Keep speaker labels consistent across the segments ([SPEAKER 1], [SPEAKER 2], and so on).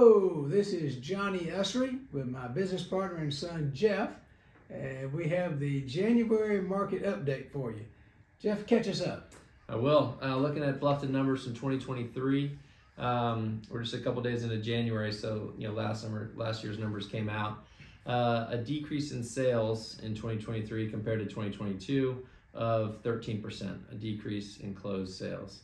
[SPEAKER 1] Hello, this is Johnny Usry with my business partner and son Jeff, and we have the January market update for you. Jeff, catch us up.
[SPEAKER 2] I will. Looking at Bluffton numbers in 2023, we're just a couple days into January, so last year's numbers came out. A decrease in sales in 2023 compared to 2022 of 13%, a decrease in closed sales.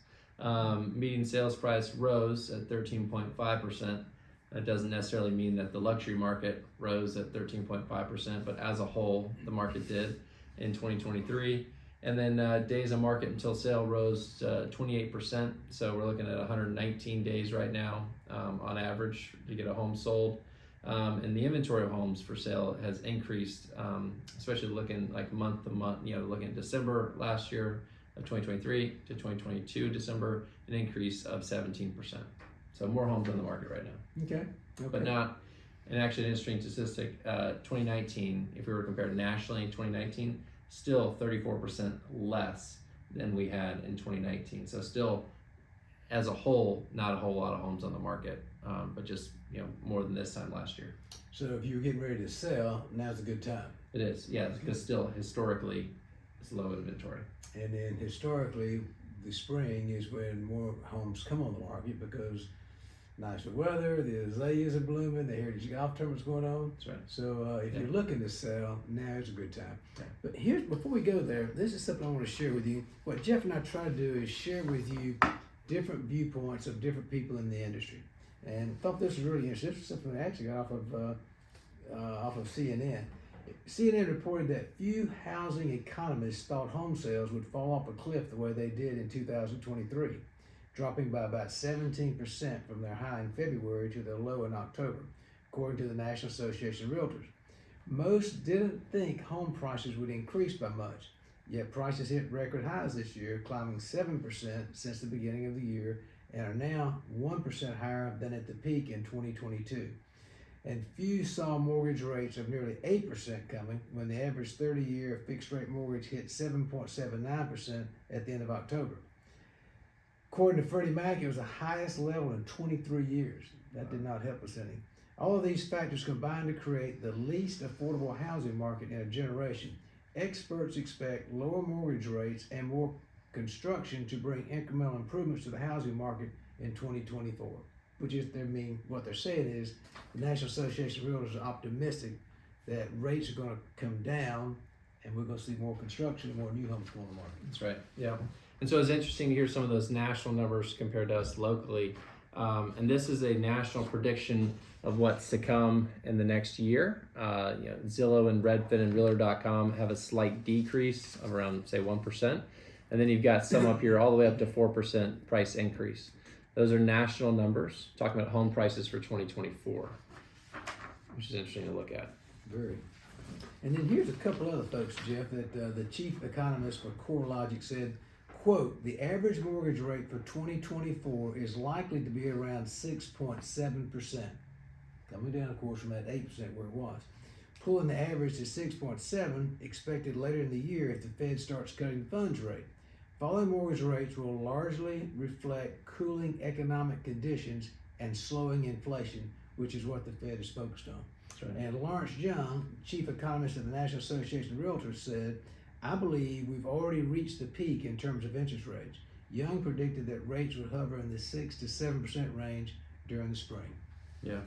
[SPEAKER 2] Median sales price rose at 13.5%. That doesn't necessarily mean that the luxury market rose at 13.5%, but as a whole, the market did in 2023. And then days on market until sale rose 28%. So we're looking at 119 days right now on average to get a home sold. And the inventory of homes for sale has increased, especially looking like month to month, looking at December last year of 2023 to 2022 December, an increase of 17%. So more homes on the market right now.
[SPEAKER 1] Okay.
[SPEAKER 2] But not, and actually an interesting statistic, 2019, if we were compared nationally, 2019, still 34% less than we had in 2019. So still, as a whole, not a whole lot of homes on the market, but just more than this time last year.
[SPEAKER 1] So if you're getting ready to sell, now's a good time.
[SPEAKER 2] It is, yeah, because still historically it's low inventory.
[SPEAKER 1] And then historically, the spring is when more homes come on the market because nicer weather, the azaleas are blooming, the Heritage Golf Tournament's going on.
[SPEAKER 2] That's right.
[SPEAKER 1] So if you're looking to sell, now is a good time.
[SPEAKER 2] Yeah.
[SPEAKER 1] But here's, before we go there, this is something I want to share with you. What Jeff and I try to do is share with you different viewpoints of different people in the industry. And I thought this was really interesting. This was something I actually got off of CNN. CNN reported that few housing economists thought home sales would fall off a cliff the way they did in 2023, dropping by about 17% from their high in February to their low in October, according to the National Association of Realtors. Most didn't think home prices would increase by much, yet prices hit record highs this year, climbing 7% since the beginning of the year and are now 1% higher than at the peak in 2022. And few saw mortgage rates of nearly 8% coming when the average 30-year fixed-rate mortgage hit 7.79% at the end of October. According to Freddie Mac, it was the highest level in 23 years. That did not help us any. All of these factors combined to create the least affordable housing market in a generation. Experts expect lower mortgage rates and more construction to bring incremental improvements to the housing market in 2024. Which is, what they're saying is the National Association of Realtors are optimistic that rates are going to come down and we're going to see more construction and more new homes come on the market.
[SPEAKER 2] That's right, yeah. And so it's interesting to hear some of those national numbers compared to us locally. And this is a national prediction of what's to come in the next year. Zillow and Redfin and Realtor.com have a slight decrease of around, say, 1%. And then you've got some up here all the way up to 4% price increase. Those are national numbers, talking about home prices for 2024, which is interesting to look at.
[SPEAKER 1] Very. And then here's a couple other folks, Jeff, that the chief economist for CoreLogic said, quote, the average mortgage rate for 2024 is likely to be around 6.7%, coming down, of course, from that 8% where it was. Pulling the average to 6.7 expected later in the year if the Fed starts cutting the funds rate. Falling mortgage rates will largely reflect cooling economic conditions and slowing inflation, which is what the Fed is focused on.
[SPEAKER 2] Right.
[SPEAKER 1] And Lawrence Young, chief economist of the National Association of Realtors, said, I believe we've already reached the peak in terms of interest rates. Young predicted that rates would hover in the 6 to 7% range during the spring.
[SPEAKER 2] Yeah.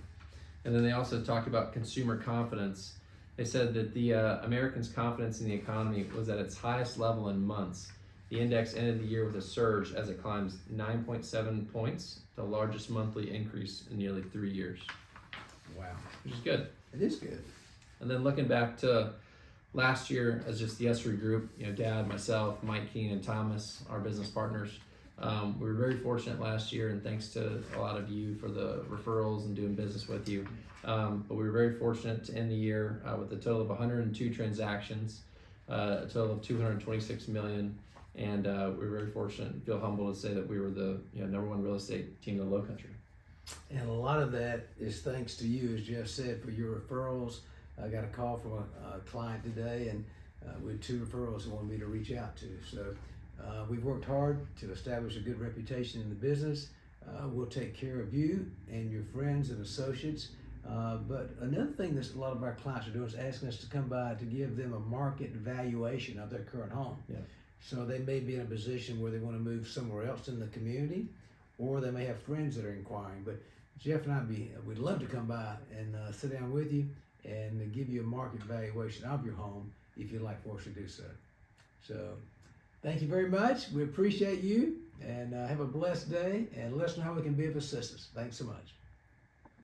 [SPEAKER 2] And then they also talked about consumer confidence. They said that the Americans' confidence in the economy was at its highest level in months. The index ended the year with a surge as it climbs 9.7 points, the largest monthly increase in nearly 3 years.
[SPEAKER 1] Wow.
[SPEAKER 2] Which is good.
[SPEAKER 1] It is good.
[SPEAKER 2] And then looking back to last year as just the Usry group, Dad, myself, Mike, Keenan, and Thomas, our business partners, we were very fortunate last year, and thanks to a lot of you for the referrals and doing business with you. But we were very fortunate to end the year with a total of 102 transactions, a total of $226 million. And we're very fortunate and feel humble to say that we were the number one real estate team in the Lowcountry.
[SPEAKER 1] And a lot of that is thanks to you, as Jeff said, for your referrals. I got a call from a client today, and with 2 referrals he wanted me to reach out to. So we've worked hard to establish a good reputation in the business. we'll take care of you and your friends and associates. But another thing that a lot of our clients are doing is asking us to come by to give them a market valuation of their current home.
[SPEAKER 2] Yeah.
[SPEAKER 1] So they may be in a position where they want to move somewhere else in the community, or they may have friends that are inquiring. But Jeff and I we'd love to come by and sit down with you and give you a market valuation of your home if you'd like for us to do so. So thank you very much. We appreciate you, and have a blessed day, and let us know how we can be of assistance. Thanks so much.